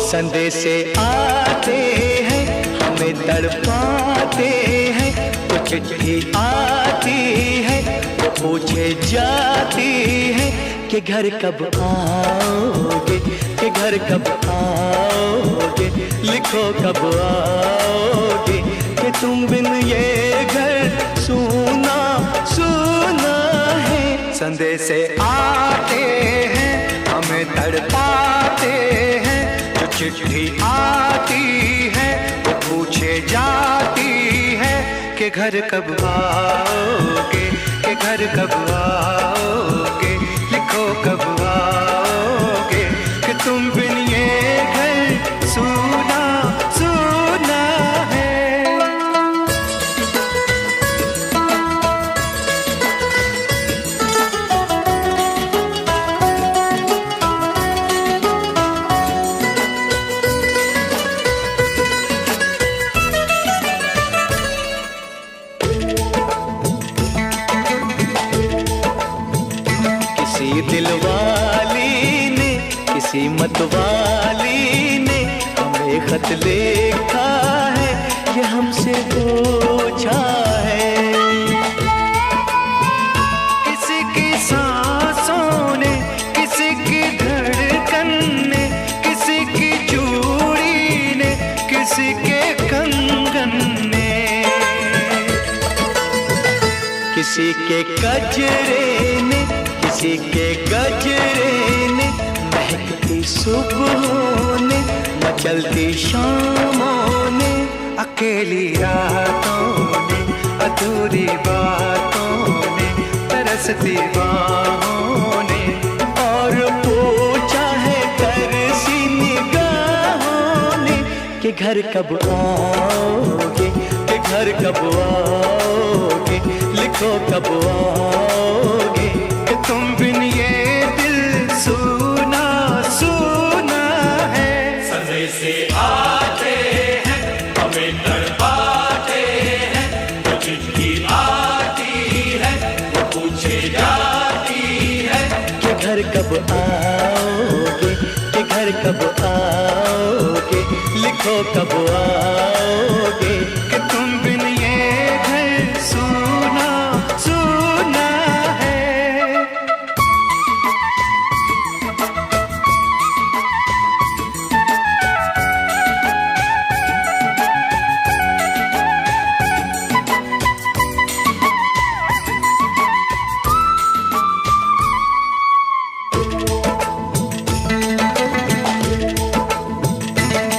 संदेशे आते हैं हमें तड़पाते हैं, तो चिट्ठी आती है वो पूछे जाती है कि घर कब आओगे, कि घर कब आओगे, लिखो कब आओगे, कि तुम बिन ये घर सूना सूना है। संदेशे आते हैं हमें तड़पाते हैं, चिट्ठी आती है वो पूछे जाती है कि घर कब आओगे, कि घर कब आओगे, लिखो कब आओगे, कि तुम बिन ये घर सूना सूना है। किसी दिलवाली ने, किसी मतवाली ने हमें खत लिखा है, ये हमसे पूछा है। किसी की सांसों ने, किसी की धड़कन ने, किसी की चूड़ी ने, किसी के कंगन ने, किसी के गजरे ने, किसी के गजरे ने, महकती सुबहों ने, मचलती शामों ने, अकेली रातों ने, अधूरी बातों ने, तरसती बाहों ने, और पूछा है तरसी निगाहों ने कि घर कब आओगे, कि घर कब आओगे, लिखो कब आओगे, तुम बिन ये दिल सूना सूना है। संदेशे आते हैं हमें तड़पाते हैं, तो चिट्ठी आती है वो पूछे जाती है कि घर कब आओगे, कि घर कब आओगे, लिखो कब आओगे, कि तुम बिन ये घर सूना सूना है।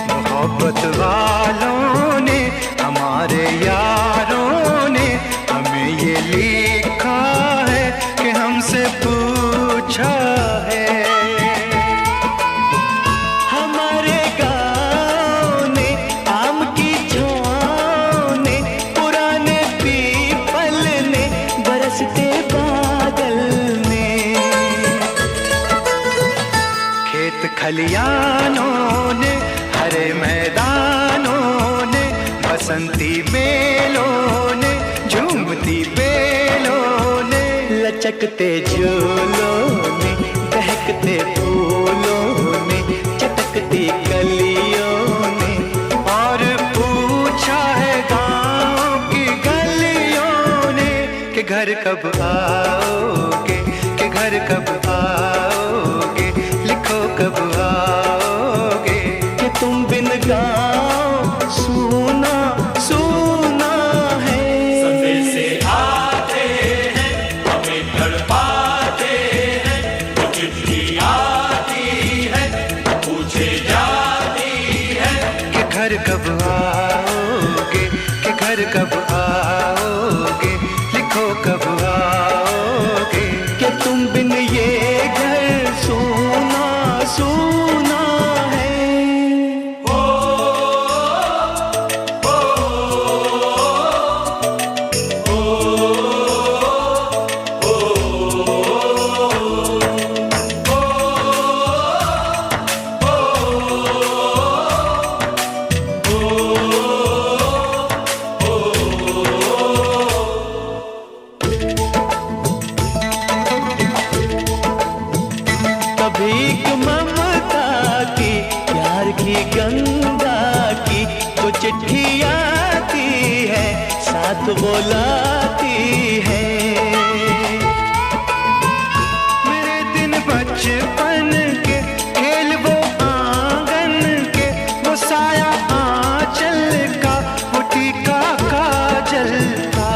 मोहब्बत वालों ने, हमारे यारों ने हमें ये लिखा है कि हमसे पूछा है। हमारे गाँव ने, आम की छाँव ने, पुराने पीपल ने, बरसते बादल ने, खेत खलियानों ने, हरे मैदानों ने, बसंती बेलों ने, झूमती बेलों ने, लचकते झूलों ने, बहकते फूलों ने, चटकती कलियों ने, और पूछा है गाँव की गलियों ने कि घर कब आओगे, कि घर कब आओगे, लिखो कब आओगे, कि तुम बिन गाँव सूना सूना है। संदेशे घर कब आओगे, कि घर कब आओगे, लिखो कब आओगे, कि तुम बिन ये घर सूना सूना है। भीख ममता की, प्यार की गंगा की, जो चिट्ठी आती है साथ बुलाती है। मेरे दिन बचपन के, खेल वो आंगन के, वो साया आंचल का, वो टीका काजल का,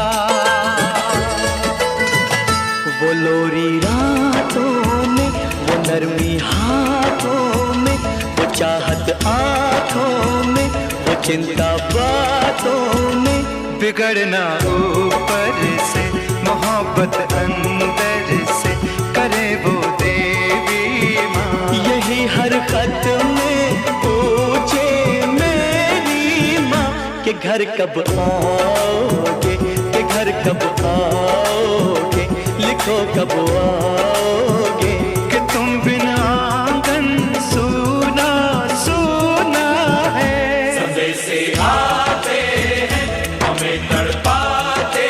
वो लोरी रातों में, वो नरमी हाथों में, वो चाहत आँखों में, वो चिंता बातों में। बिगड़ना ऊपर से, मोहब्बत अंदर से, करे वो देवी माँ। यही हर खत में पूछे मेरी माँ, कि घर कब आओगे, कि घर कब आओगे, लिखो कब आओगे, कि तुम बिना आंगन सूना सूना है। संदेशे आते हैं, हमें तड़पाते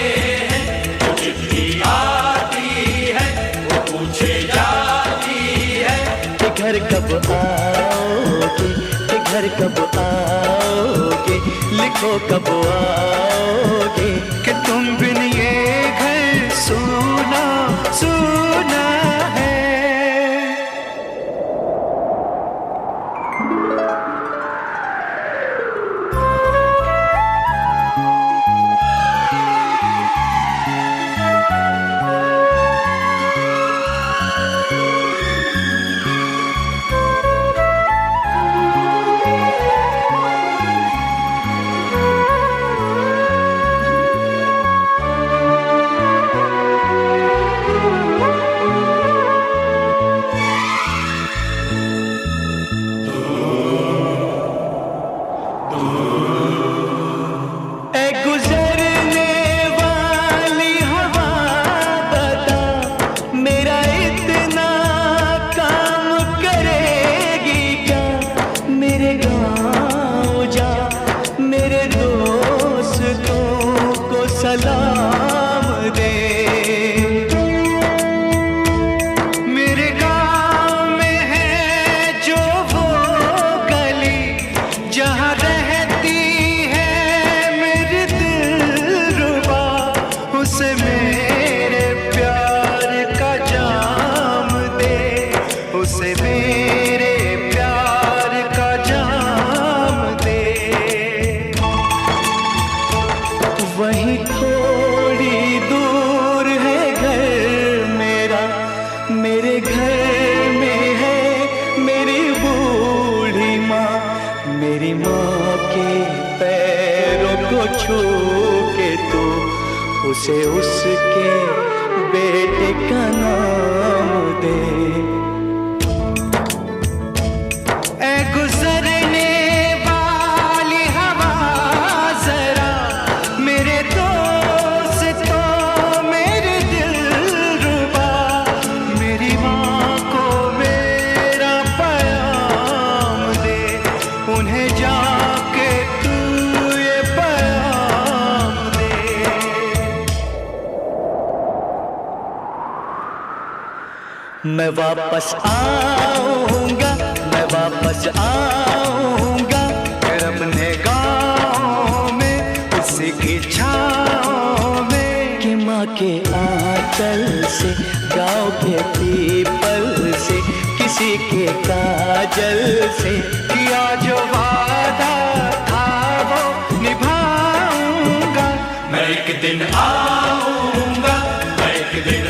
हैं, जो चिट्ठी आती है वो पूछे जाती है, कि घर कब आओगे, कि घर कब आओगे, लिखो कब आओगे, कि तुम बिन ये घर सूना सूना है। सलाम दे। मेरे गाँव में है जो वो गली जहाँ रहती है मेरी दिलरुबा, उसे मेरे प्यार का जाम दे, उसे मेरे प्यार का जाम दे। वहीं थोड़ी दूर है घर मेरा, मेरे घर में है मेरी बूढ़ी माँ। मेरी माँ के पैरों को छू के तो उसे उसके बेटे का नाम दे। ऐ गुजरने वाली हवा जरा मेरे दोस्तों मेरे दिलरुबा, मेरी माँ को मेरा पैगाम दे, उन्हें जाके तू ये पैगाम दे। मैं वापस आऊंगा, मैं वापस आऊंगा, फिर अपने गाँव में उसी की छाँव में। कि माँ के आंचल से, गाँव के पीपल से, किसी के काजल से किया जो वादा था वो निभाऊंगा। मैं एक दिन आऊंगा, मैं एक दिन